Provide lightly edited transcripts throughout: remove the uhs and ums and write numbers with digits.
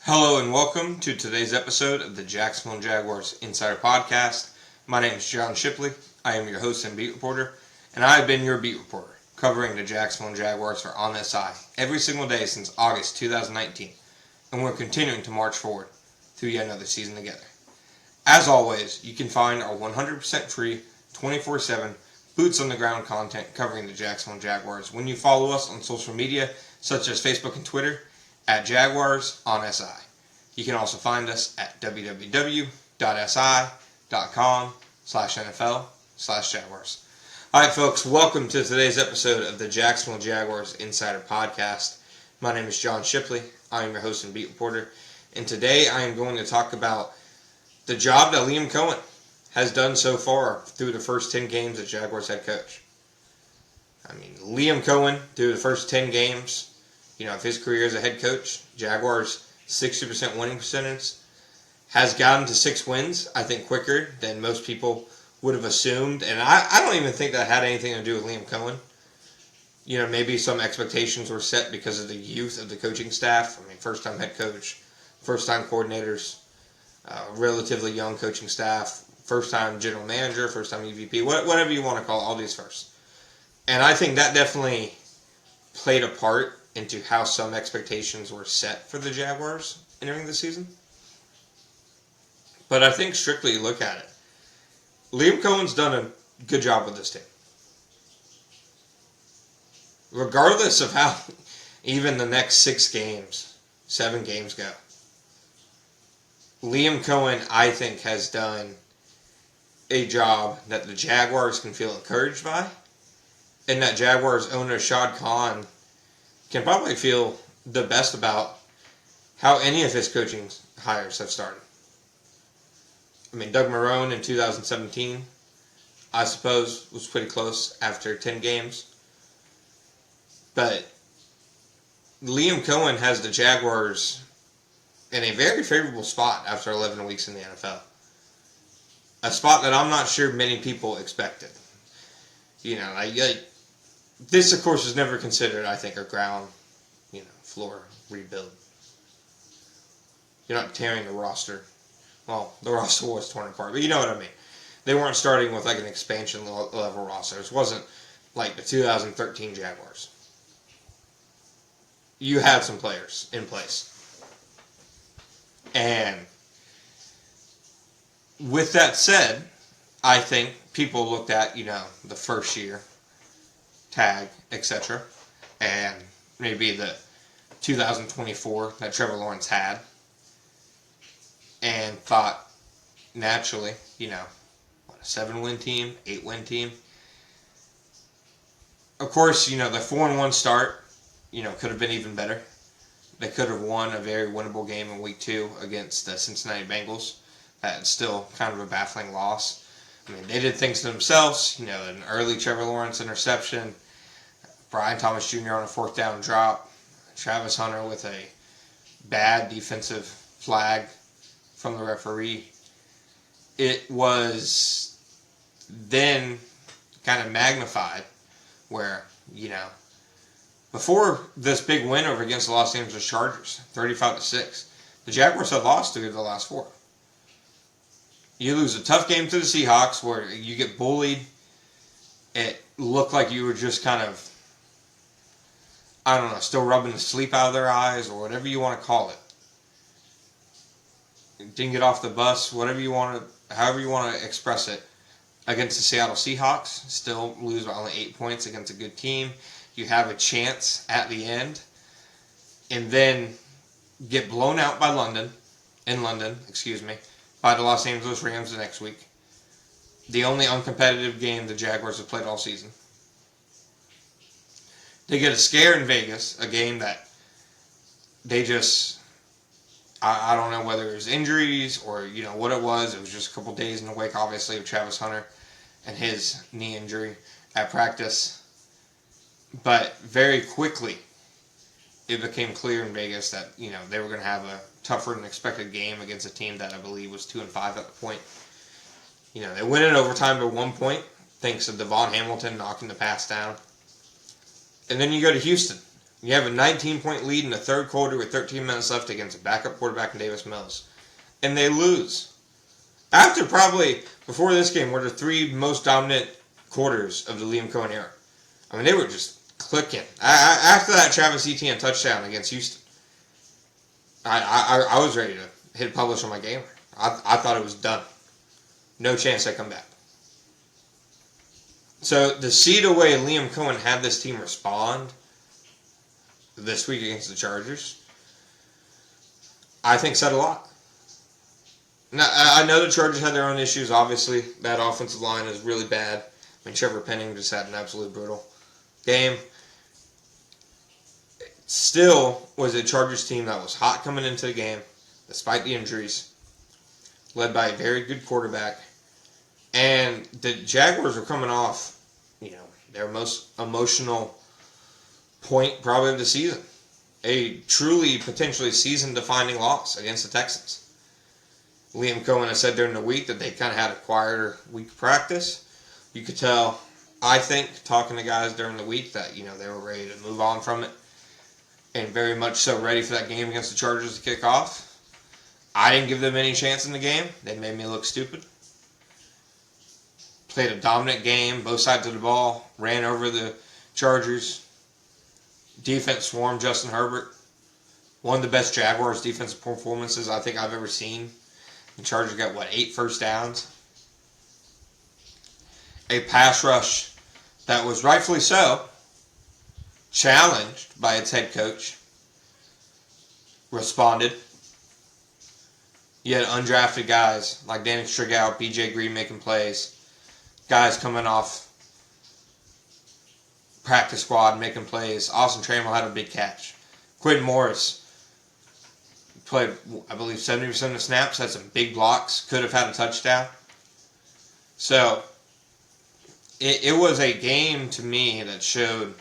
Hello and welcome to today's episode of the Jacksonville Jaguars Insider Podcast. My name is John Shipley. I am your host and beat reporter, and I have been your beat reporter, covering the Jacksonville Jaguars for On SI every single day since August 2019, and we're continuing to march forward through yet another season together. As always, you can find our 100% free, 24/7, boots-on-the-ground content covering the Jacksonville Jaguars when you follow us on social media such as Facebook and Twitter at Jaguars on SI. You can also find us at www.si.com/NFL/Jaguars. Alright folks, welcome to today's episode of the Jacksonville Jaguars Insider Podcast. My name is John Shipley. I am your host and beat reporter. And today I am going to talk about the job that Liam Coen has done so far through the first 10 games as Jaguars head coach. Liam Coen, through the first 10 games, of his career as a head coach, Jaguars 60% winning percentage, has gotten to 6 wins, I think, quicker than most people would have assumed. And I don't even think that had anything to do with Liam Coen. Maybe some expectations were set because of the youth of the coaching staff. First-time head coach, first-time coordinators, relatively young coaching staff, first-time general manager, first-time EVP, whatever you want to call it, all these firsts. And I think that definitely played a part into how some expectations were set for the Jaguars entering the season. But I think strictly you look at it, Liam Coen's done a good job with this team. Regardless of how even the next 7 games go, Liam Coen, I think, has done a job that the Jaguars can feel encouraged by, and that Jaguars owner Shad Khan can probably feel the best about how any of his coaching hires have started. Doug Marrone in 2017, I suppose, was pretty close after 10 games. But Liam Coen has the Jaguars in a very favorable spot after 11 weeks in the NFL. A spot that I'm not sure many people expected. This, of course, is never considered, I think, a ground, floor rebuild. You're not tearing the roster. Well, the roster was torn apart, but you know what I mean. They weren't starting with an expansion level roster. This wasn't like the 2013 Jaguars. You had some players in place. And with that said, I think people looked at, the first year tag, etc., and maybe the 2024 that Trevor Lawrence had, and thought naturally, a 7-win team, 8-win team. Of course, the 4-1 start, could have been even better. They could have won a very winnable game in week 2 against the Cincinnati Bengals. That's still kind of a baffling loss. They did things to themselves, an early Trevor Lawrence interception, Brian Thomas Jr. on a 4th down drop, Travis Hunter with a bad defensive flag from the referee. It was then kind of magnified where, before this big win over against the Los Angeles Chargers, 35-6, the Jaguars had lost 3 of the last 4. You lose a tough game to the Seahawks where you get bullied. It looked like you were just kind of, still rubbing the sleep out of their eyes or whatever you want to call it. Didn't get off the bus, however you want to express it. Against the Seattle Seahawks, still lose by only 8 points against a good team. You have a chance at the end, and then get blown out by London, by the Los Angeles Rams the next week. The only uncompetitive game the Jaguars have played all season. They get a scare in Vegas, a game that they just, I don't know whether it was injuries or, what it was. It was just a couple days in the wake, obviously, of Travis Hunter and his knee injury at practice. But very quickly, it became clear in Vegas that, they were going to have a tougher than expected game against a team that I believe was 2-5 at the point. They win in overtime by 1 point, thanks to Devon Hamilton knocking the pass down. And then you go to Houston, You have a 19-point lead in the third quarter with 13 minutes left against a backup quarterback in Davis Mills. And they lose. After probably, before this game, were the three most dominant quarters of the Liam Coen era. I mean, they were just clicking. After that Travis Etienne touchdown against Houston, I was ready to hit publish on my gamer. I thought it was done. No chance they come back. So to see the way Liam Coen had this team respond this week against the Chargers, I think said a lot. Now, I know the Chargers had their own issues, obviously. That offensive line is really bad. I mean, Trevor Penning just had an absolutely brutal game. Still was a Chargers team that was hot coming into the game, despite the injuries, led by a very good quarterback. And the Jaguars were coming off, their most emotional point probably of the season. A truly, potentially season-defining loss against the Texans. Liam Coen has said during the week that they kind of had a quieter week of practice. You could tell, I think, talking to guys during the week that, they were ready to move on from it. And very much so ready for that game against the Chargers to kick off. I didn't give them any chance in the game. They made me look stupid. Played a dominant game, both sides of the ball, ran over the Chargers. Defense swarmed Justin Herbert. One of the best Jaguars defensive performances I think I've ever seen. The Chargers got, 8 first downs? A pass rush that was rightfully so challenged by its head coach. Responded. You had undrafted guys like Danny Strigow, BJ Green making plays. Guys coming off practice squad making plays. Austin Trammell had a big catch. Quinn Morris played, I believe, 70% of the snaps. Had some big blocks. Could have had a touchdown. So, it was a game to me that showed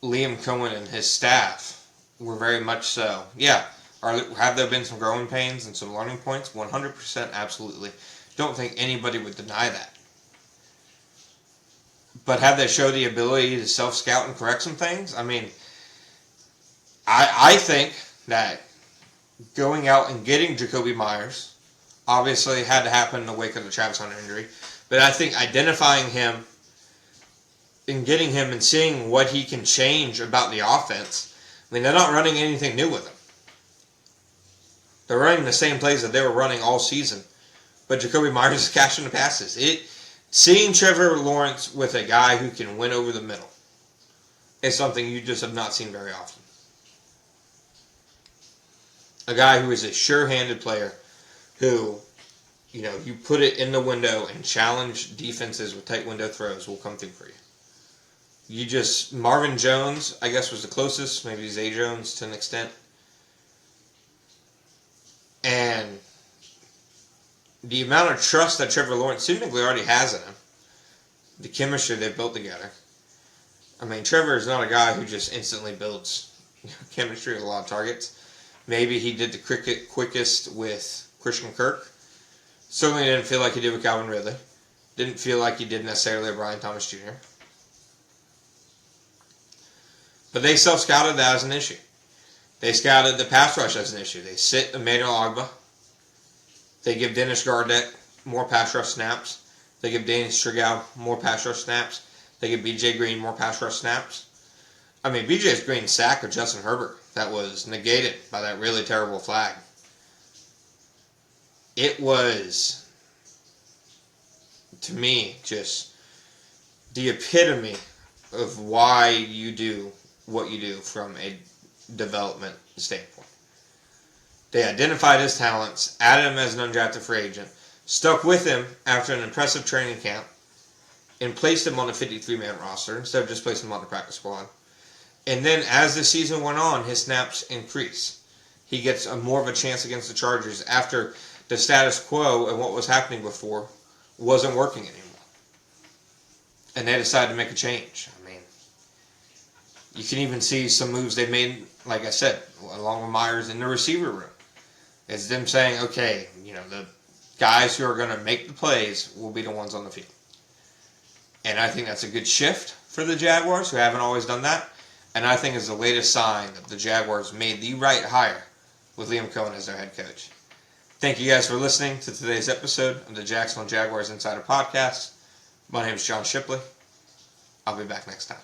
Liam Coen and his staff were very much so. Yeah, have there been some growing pains and some learning points? 100% absolutely. Don't think anybody would deny that. But have they showed the ability to self-scout and correct some things? I mean, I think that going out and getting Jacoby Myers obviously had to happen in the wake of the Travis Hunter injury. But I think identifying him and getting him and seeing what he can change about the offense. I mean, they're not running anything new with him. They're running the same plays that they were running all season. But Jacoby Myers is catching the passes. Seeing Trevor Lawrence with a guy who can win over the middle is something you just have not seen very often. A guy who is a sure-handed player who, you put it in the window and challenge defenses with tight window throws will come through for you. Marvin Jones, I guess, was the closest, maybe Zay Jones to an extent. And the amount of trust that Trevor Lawrence seemingly already has in him, the chemistry they've built together. I mean, Trevor is not a guy who just instantly builds chemistry with a lot of targets. Maybe he did the quickest with Christian Kirk. Certainly didn't feel like he did with Calvin Ridley. Didn't feel like he did necessarily with Brian Thomas Jr. But they self-scouted that as an issue. They scouted the pass rush as an issue. They sit Emmanuel Ogbah. They give Dennis Gardeck more pass rush snaps. They give Danny Strigow more pass rush snaps. They give BJ Green more pass rush snaps. I mean, BJ Green's sack of Justin Herbert that was negated by that really terrible flag. It was, to me, just the epitome of why you do what you do from a development standpoint. They identified his talents, added him as an undrafted free agent, stuck with him after an impressive training camp, and placed him on a 53-man roster instead of just placing him on the practice squad. And then as the season went on, his snaps increased. He gets more of a chance against the Chargers after the status quo and what was happening before wasn't working anymore. And they decided to make a change. I mean, you can even see some moves they made, like I said, along with Myers in the receiver room. It's them saying, okay, the guys who are going to make the plays will be the ones on the field. And I think that's a good shift for the Jaguars, who haven't always done that. and I think is the latest sign that the Jaguars made the right hire with Liam Coen as their head coach. Thank you guys for listening to today's episode of the Jacksonville Jaguars Insider Podcast. My name is John Shipley. I'll be back next time.